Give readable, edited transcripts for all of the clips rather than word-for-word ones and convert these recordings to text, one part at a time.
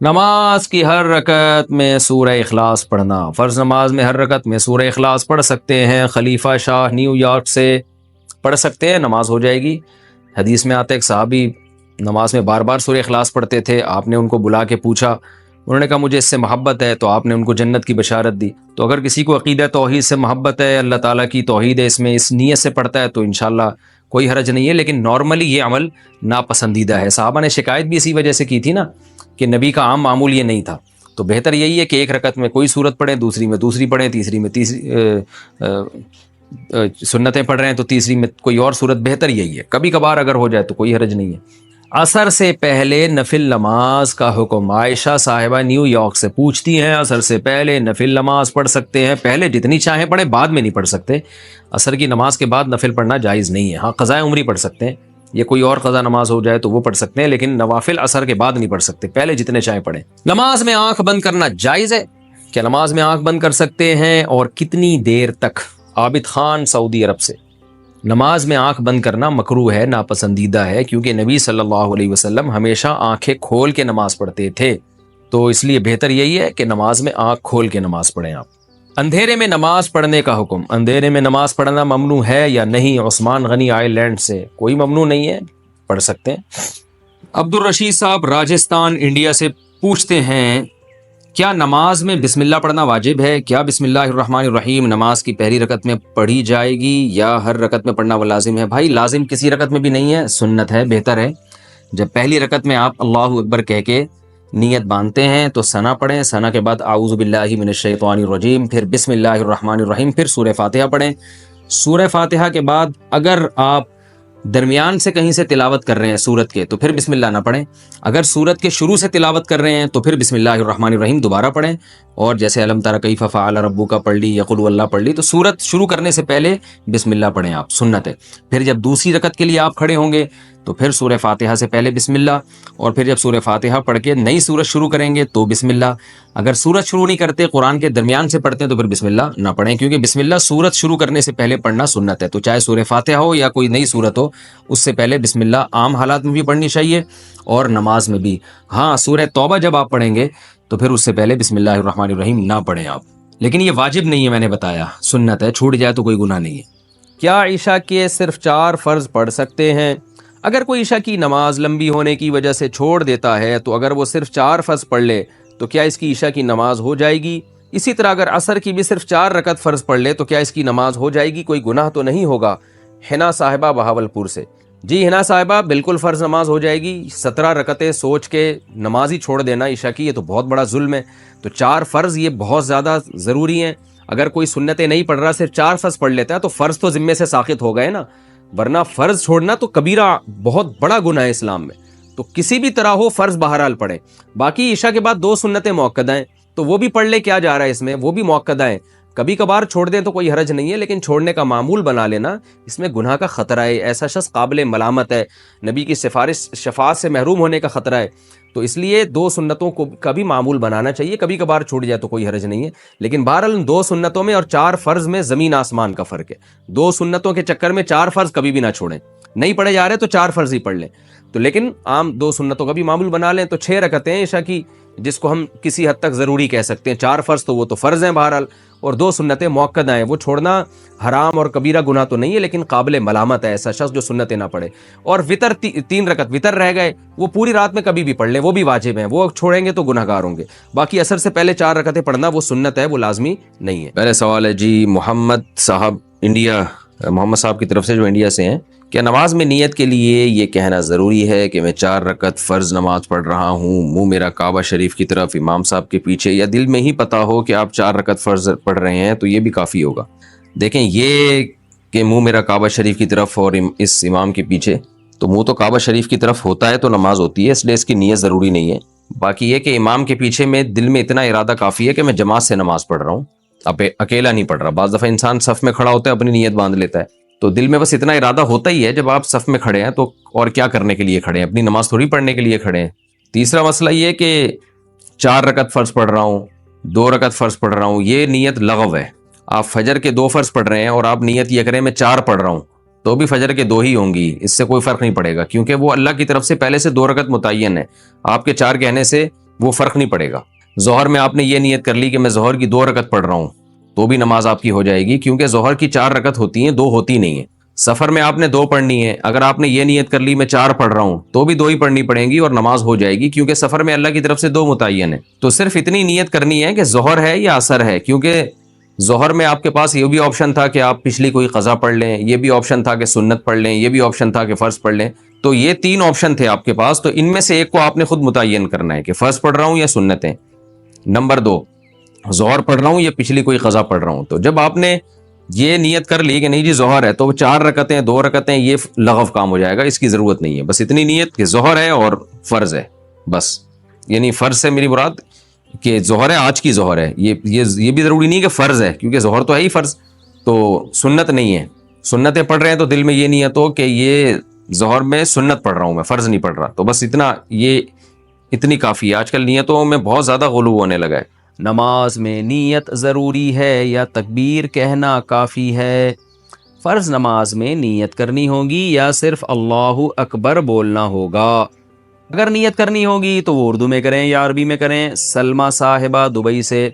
نماز کی ہر رکعت میں سورہ اخلاص پڑھنا۔ فرض نماز میں ہر رکعت میں سورہ اخلاص پڑھ سکتے ہیں۔ خلیفہ شاہ نیو یارک سے پڑھ سکتے ہیں، نماز ہو جائے گی۔ حدیث میں آتا ہے ایک صحابی نماز میں بار بار سورہ اخلاص پڑھتے تھے، آپ نے ان کو بلا کے پوچھا، انہوں نے کہا مجھے اس سے محبت ہے، تو آپ نے ان کو جنت کی بشارت دی۔ تو اگر کسی کو عقیدہ توحید سے محبت ہے، اللہ تعالیٰ کی توحید ہے، اس میں اس نیت سے پڑھتا ہے تو انشاءاللہ کوئی حرج نہیں ہے، لیکن نارملی یہ عمل ناپسندیدہ ہے۔ صحابہ نے شکایت بھی اسی وجہ سے کی تھی نا کہ نبی کا عام معمول یہ نہیں تھا۔ تو بہتر یہی ہے کہ ایک رکعت میں کوئی سورت پڑھیں، دوسری میں دوسری پڑھیں، تیسری میں سنتیں پڑھ رہے ہیں تو تیسری میں کوئی اور سورت، بہتر یہی ہے۔ کبھی کبھار اگر ہو جائے تو کوئی حرج نہیں ہے۔ عصر سے پہلے نفل نماز کا حکم۔ عائشہ صاحبہ نیو یارک سے پوچھتی ہیں عصر سے پہلے نفل نماز پڑھ سکتے ہیں؟ پہلے جتنی چاہیں پڑھیں، بعد میں نہیں پڑھ سکتے۔ عصر کی نماز کے بعد نفل پڑھنا جائز نہیں ہے۔ ہاں قضاء عمری پڑھ سکتے ہیں، یا کوئی اور قضا نماز ہو جائے تو وہ پڑھ سکتے ہیں، لیکن نوافل عصر کے بعد نہیں پڑھ سکتے، پہلے جتنے چاہیں پڑھیں۔ نماز میں آنکھ بند کرنا جائز ہے؟ کیا نماز میں آنکھ بند کر سکتے ہیں اور کتنی دیر تک؟ عابد خان سعودی عرب سے۔ نماز میں آنکھ بند کرنا مکروہ ہے، ناپسندیدہ ہے، کیونکہ نبی صلی اللہ علیہ وسلم ہمیشہ آنکھیں کھول کے نماز پڑھتے تھے، تو اس لیے بہتر یہی ہے کہ نماز میں آنکھ کھول کے نماز پڑھیں آپ۔ اندھیرے میں نماز پڑھنے کا حکم۔ اندھیرے میں نماز پڑھنا ممنوع ہے یا نہیں؟ عثمان غنی آئی لینڈ سے۔ کوئی ممنوع نہیں ہے، پڑھ سکتے ہیں۔ عبد الرشید صاحب راجستھان انڈیا سے پوچھتے ہیں کیا نماز میں بسم اللہ پڑھنا واجب ہے؟ کیا بسم اللہ الرحمن الرحیم نماز کی پہلی رکعت میں پڑھی جائے گی یا ہر رکعت میں پڑھنا وہ لازم ہے؟ بھائی لازم کسی رکعت میں بھی نہیں ہے، سنت ہے، بہتر ہے جب پہلی رکعت میں آپ اللہ اکبر کہہ کے نیت باندھتے ہیں تو ثنا پڑھیں، ثنا کے بعد اعوذ باللہ من الشیطان الرجیم، پھر بسم اللہ الرحمن الرحیم، پھر سورہ فاتحہ پڑھیں۔ سورہ فاتحہ کے بعد اگر آپ درمیان سے کہیں سے تلاوت کر رہے ہیں سورت کے تو پھر بسم اللہ نہ پڑھیں، اگر سورت کے شروع سے تلاوت کر رہے ہیں تو پھر بسم اللہ الرحمن الرحیم دوبارہ پڑھیں، اور جیسے الم تر کیف فعل ربک پڑھ لی یا قل هو اللہ پڑھ لی، تو سورت شروع کرنے سے پہلے بسم اللہ پڑھیں آپ، سنت ہے۔ پھر جب دوسری رکعت کے لیے آپ کھڑے ہوں گے تو پھر سورہ فاتحہ سے پہلے بسم اللہ، اور پھر جب سورہ فاتحہ پڑھ کے نئی سورت شروع کریں گے تو بسم اللہ۔ اگر سورت شروع نہیں کرتے، قرآن کے درمیان سے پڑھتے ہیں تو پھر بسم اللہ نہ پڑھیں، کیونکہ بسم اللہ سورت شروع کرنے سے پہلے پڑھنا سنت ہے۔ تو چاہے سورہ فاتحہ ہو یا کوئی نئی سورت ہو، اس سے پہلے بسم اللہ عام حالات میں بھی پڑھنی چاہیے اور نماز میں بھی۔ ہاں سورہ توبہ جب آپ پڑھیں گے تو پھر اس سے پہلے بسم اللہ الرحمن الرحیم نہ پڑھیں آپ، لیکن یہ واجب نہیں ہے، میں نے بتایا سنت ہے، چھوٹ جائے تو کوئی گناہ نہیں ہے۔ کیا عشاء کے صرف 4 فرض پڑھ سکتے ہیں؟ اگر کوئی عشاء کی نماز لمبی ہونے کی وجہ سے چھوڑ دیتا ہے تو اگر وہ صرف 4 فرض پڑھ لے تو کیا اس کی عشاء کی نماز ہو جائے گی؟ اسی طرح اگر عصر کی بھی صرف 4 رکعت فرض پڑھ لے تو کیا اس کی نماز ہو جائے گی؟ کوئی گناہ تو نہیں ہوگا؟ حنا صاحبہ بہاولپور سے۔ جی حنا صاحبہ بالکل فرض نماز ہو جائے گی۔ 17 رکعتیں سوچ کے نماز ہی چھوڑ دینا عشاء کی، یہ تو بہت بڑا ظلم ہے۔ تو 4 فرض یہ بہت زیادہ ضروری ہیں۔ اگر کوئی سنتیں نہیں پڑھ رہا، صرف 4 فرض پڑھ لیتا ہے تو فرض تو ذمے سے ساقط ہو گئے نا، ورنہ فرض چھوڑنا تو کبیرہ بہت بڑا گناہ ہے اسلام میں۔ تو کسی بھی طرح ہو فرض بہرحال پڑھیں۔ باقی عشاء کے بعد 2 سنتیں مؤکدہ ہیں تو وہ بھی پڑھ لے، کیا جا رہا ہے اس میں، وہ بھی مؤکدہ ہیں۔ کبھی کبھار چھوڑ دیں تو کوئی حرج نہیں ہے، لیکن چھوڑنے کا معمول بنا لینا اس میں گناہ کا خطرہ ہے، ایسا شخص قابل ملامت ہے، نبی کی شفاعت سے محروم ہونے کا خطرہ ہے۔ تو اس لیے 2 سنتوں کو کبھی معمول بنانا چاہیے، کبھی کبھار چھوٹ جائے تو کوئی حرج نہیں ہے، لیکن بہرحال 2 سنتوں میں اور 4 فرض میں زمین آسمان کا فرق ہے۔ 2 سنتوں کے چکر میں 4 فرض کبھی بھی نہ چھوڑیں، نہیں پڑھے جا رہے تو 4 فرض ہی پڑھ لیں، تو لیکن عام 2 سنتوں کا بھی معمول بنا لیں۔ تو 6 رکعتیں عشاء کی، جس کو ہم کسی حد تک ضروری کہہ سکتے ہیں، 4 فرض تو وہ تو فرض ہیں بہرحال، اور 2 سنتیں مؤکدہ ہیں، وہ چھوڑنا حرام اور کبیرہ گناہ تو نہیں ہے، لیکن قابل ملامت ہے ایسا شخص جو سنتیں نہ پڑھے۔ اور وطر 3 رکعت وطر رہ گئے، وہ پوری رات میں کبھی بھی پڑھ لیں، وہ بھی واجب ہیں، وہ چھوڑیں گے تو گناہ گار ہوں گے۔ باقی عصر سے پہلے 4 رکعتیں پڑھنا وہ سنت ہے، وہ لازمی نہیں ہے۔ پہلے سوال ہے جی محمد صاحب انڈیا، محمد صاحب کی طرف سے جو انڈیا سے ہیں، کیا نماز میں نیت کے لیے یہ کہنا ضروری ہے کہ میں 4 رکعت فرض نماز پڑھ رہا ہوں، منہ میرا کعبہ شریف کی طرف، امام صاحب کے پیچھے، یا دل میں ہی پتہ ہو کہ آپ 4 رکعت فرض پڑھ رہے ہیں تو یہ بھی کافی ہوگا؟ دیکھیں یہ کہ منہ میرا کعبہ شریف کی طرف اور اس امام کے پیچھے، تو منہ تو کعبہ شریف کی طرف ہوتا ہے تو نماز ہوتی ہے، اس لیے اس کی نیت ضروری نہیں ہے۔ باقی یہ کہ امام کے پیچھے میں دل میں اتنا ارادہ کافی ہے کہ میں جماعت سے نماز پڑھ رہا ہوں، اب اکیلا نہیں پڑھ رہا۔ بعض دفعہ انسان صف میں کھڑا ہوتا ہے اپنی نیت باندھ لیتا ہے، تو دل میں بس اتنا ارادہ ہوتا ہی ہے جب آپ صف میں کھڑے ہیں، تو اور کیا کرنے کے لیے کھڑے ہیں؟ اپنی نماز تھوڑی پڑھنے کے لیے کھڑے ہیں۔ تیسرا مسئلہ یہ کہ 4 رکعت فرض پڑھ رہا ہوں، 2 رکعت فرض پڑھ رہا ہوں، یہ نیت لغو ہے۔ آپ فجر کے 2 فرض پڑھ رہے ہیں اور آپ نیت یہ کریں میں 4 پڑھ رہا ہوں، تو بھی فجر کے 2 ہی ہوں گی، اس سے کوئی فرق نہیں پڑے گا، کیونکہ وہ اللہ کی طرف سے پہلے سے 2 رکعت متعین ہے، آپ کے 4 کہنے سے وہ فرق نہیں پڑے گا. ظہر میں آپ نے یہ نیت کر لی کہ میں ظہر کی 2 رکعت پڑھ رہا ہوں تو بھی نماز آپ کی ہو جائے گی، کیونکہ ظہر کی 4 رکعت ہوتی ہیں، 2 ہوتی نہیں ہیں. سفر میں آپ نے 2 پڑھنی ہے، اگر آپ نے یہ نیت کر لی میں 4 پڑھ رہا ہوں تو بھی 2 ہی پڑھنی پڑیں گی اور نماز ہو جائے گی، کیونکہ سفر میں اللہ کی طرف سے 2 متعین ہیں. تو صرف اتنی نیت کرنی ہے کہ ظہر ہے یا عصر ہے، کیونکہ ظہر میں آپ کے پاس یہ بھی آپشن تھا کہ آپ پچھلی کوئی قضا پڑھ لیں، یہ بھی آپشن تھا کہ سنت پڑھ لیں، یہ بھی آپشن تھا کہ فرض پڑھ لیں. تو یہ 3 آپشن تھے آپ کے پاس، تو ان میں سے ایک کو آپ نے خود متعین کرنا ہے کہ فرض پڑھ رہا ہوں یا سنتیں. نمبر 2، ظہر پڑھ رہا ہوں یا پچھلی کوئی قضا پڑھ رہا ہوں. تو جب آپ نے یہ نیت کر لی کہ نہیں جی ظہر ہے، تو 4 رکعتیں 2 رکعتیں یہ لغو کام ہو جائے گا، اس کی ضرورت نہیں ہے. بس اتنی نیت کہ ظہر ہے اور فرض ہے بس. یعنی فرض سے میری مراد کہ ظہر ہے، آج کی ظہر ہے، یہ بھی ضروری نہیں کہ فرض ہے، کیونکہ ظہر تو ہے ہی فرض، تو سنت نہیں ہے. سنتیں پڑھ رہے ہیں تو دل میں یہ نیت ہو کہ یہ ظہر میں سنت پڑھ رہا ہوں، میں فرض نہیں پڑھ رہا. تو بس اتنی کافی ہے. آج کل نیتوں میں بہت زیادہ غلو ہونے لگا ہے. نماز میں نیت ضروری ہے یا تکبیر کہنا کافی ہے؟ فرض نماز میں نیت کرنی ہوگی یا صرف اللہ اکبر بولنا ہوگا؟ اگر نیت کرنی ہوگی تو وہ اردو میں کریں یا عربی میں کریں. سلمہ صاحبہ دبئی سے.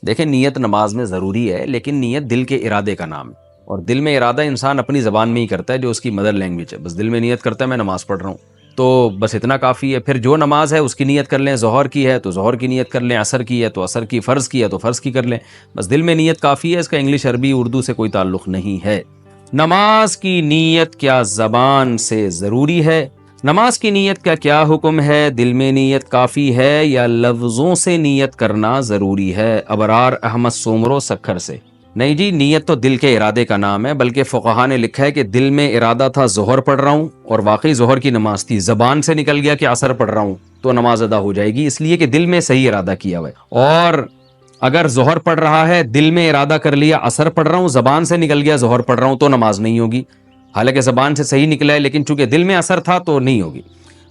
دیکھیں نیت نماز میں ضروری ہے، لیکن نیت دل کے ارادے کا نام ہے، اور دل میں ارادہ انسان اپنی زبان میں ہی کرتا ہے جو اس کی مدر لینگویج ہے. بس دل میں نیت کرتا ہے میں نماز پڑھ رہا ہوں، تو بس اتنا کافی ہے. پھر جو نماز ہے اس کی نیت کر لیں، ظہر کی ہے تو ظہر کی نیت کر لیں، عصر کی ہے تو عصر کی، فرض کی ہے تو فرض کی کر لیں. بس دل میں نیت کافی ہے، اس کا انگلش عربی اردو سے کوئی تعلق نہیں ہے. نماز کی نیت کیا زبان سے ضروری ہے؟ نماز کی نیت کا کیا حکم ہے؟ دل میں نیت کافی ہے یا لفظوں سے نیت کرنا ضروری ہے؟ ابرار احمد سومرو سکھر سے. نہیں جی، نیت تو دل کے ارادے کا نام ہے، بلکہ فقہا نے لکھا ہے کہ دل میں ارادہ تھا ظہر پڑھ رہا ہوں اور واقعی ظہر کی نماز تھی، زبان سے نکل گیا کہ عصر پڑھ رہا ہوں تو نماز ادا ہو جائے گی، اس لیے کہ دل میں صحیح ارادہ کیا ہوا ہے. اور اگر ظہر پڑھ رہا ہے، دل میں ارادہ کر لیا عصر پڑھ رہا ہوں، زبان سے نکل گیا ظہر پڑھ رہا ہوں، تو نماز نہیں ہوگی. حالانکہ زبان سے صحیح نکلا ہے، لیکن چونکہ دل میں عصر تھا تو نہیں ہوگی.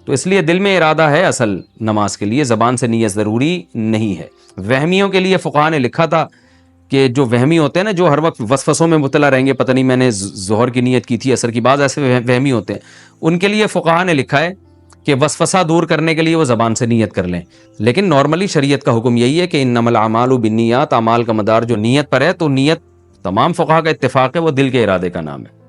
تو اس لیے دل میں ارادہ ہے اصل نماز کے لیے، زبان سے نیت ضروری نہیں ہے. وہمیوں کے لیے فقہا نے لکھا تھا کہ جو وہمی ہوتے ہیں نا، جو ہر وقت وسوسوں میں مبتلا رہیں گے، پتہ نہیں میں نے ظہر کی نیت کی تھی عصر کی، بعض ایسے وہمی ہوتے ہیں، ان کے لیے فقہا نے لکھا ہے کہ وسوسہ دور کرنے کے لیے وہ زبان سے نیت کر لیں. لیکن نارملی شریعت کا حکم یہی ہے کہ انما الاعمال بالنیات، اعمال کا مدار جو نیت پر ہے، تو نیت تمام فقہا کا اتفاق ہے وہ دل کے ارادے کا نام ہے.